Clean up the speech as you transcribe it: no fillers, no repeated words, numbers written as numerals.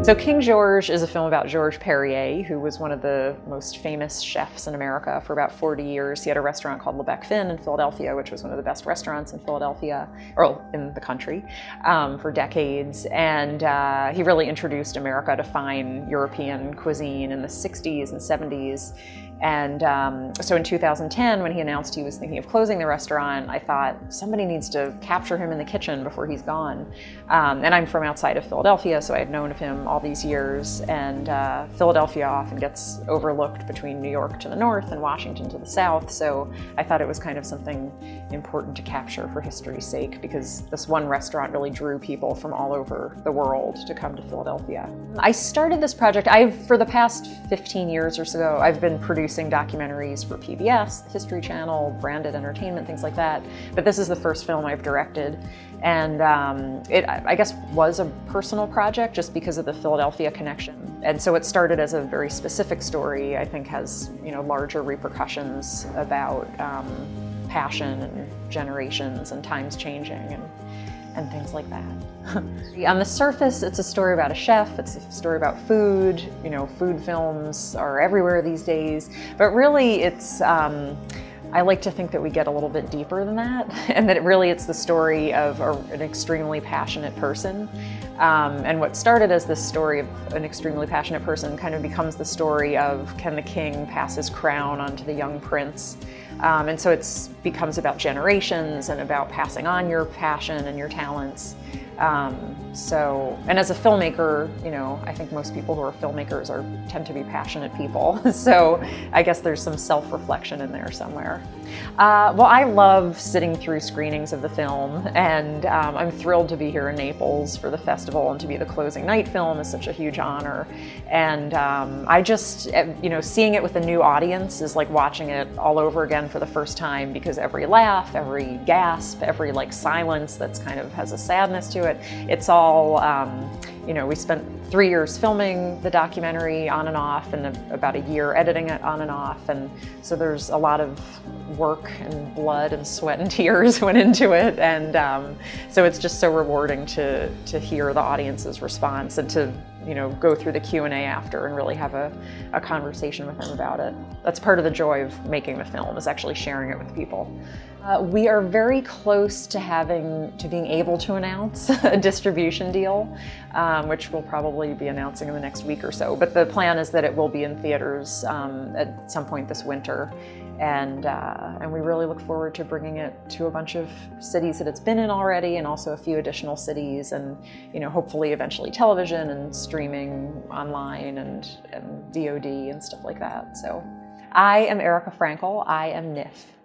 So King George is a film about Georges Perrier, who was one of the most famous chefs in America for about 40 years. He had a restaurant called Le Bec Fin in Philadelphia, which was one of the best restaurants in Philadelphia, or in the country, for decades. And he really introduced America to fine European cuisine in the 60s and 70s. And so in 2010, when he announced he was thinking of closing the restaurant, I thought somebody needs to capture him in the kitchen before he's gone. And I'm from outside of Philadelphia, so I had known of him all these years. And Philadelphia often gets overlooked between New York to the north and Washington to the south. So I thought it was kind of something important to capture for history's sake, because this one restaurant really drew people from all over the world to come to Philadelphia. I started this project, for the past 15 years or so, I've been producing documentaries for PBS, the History Channel, branded entertainment, things like that. But this is the first film I've directed. And it, I guess, was a personal project just because of the Philadelphia connection. And so it started as a very specific story, I think has, larger repercussions about passion and generations and times changing and things like that. On the surface, it's a story about a chef, it's a story about food. Food films are everywhere these days, but really it's, I like to think that we get a little bit deeper than that, and that it's the story of an extremely passionate person. And what started as this story of an extremely passionate person kind of becomes the story of, can the king pass his crown onto the young prince? And so it becomes about generations and about passing on your passion and your talents. And as a filmmaker, I think most people who are filmmakers tend to be passionate people. So I guess there's some self-reflection in there somewhere. Well, I love sitting through screenings of the film, and I'm thrilled to be here in Naples for the festival, and to be the closing night film is such a huge honor. And I just, seeing it with a new audience is like watching it all over again for the first time, because every laugh, every gasp, every silence that's kind of has a sadness to it, it's all, we spent 3 years filming the documentary on and off, and about a year editing it on and off. And so there's a lot of work and blood and sweat and tears went into it. And so it's just so rewarding to hear the audience's response, and to go through the Q&A after and really have a conversation with them about it. That's part of the joy of making the film, is actually sharing it with people. We are very close to being able to announce a distribution deal, which we'll probably be announcing in the next week or so. But the plan is that it will be in theaters at some point this winter. And we really look forward to bringing it to a bunch of cities that it's been in already, and also a few additional cities, and hopefully eventually television and streaming online and VOD and stuff like that. So I am Erika Frankel. I am NIF.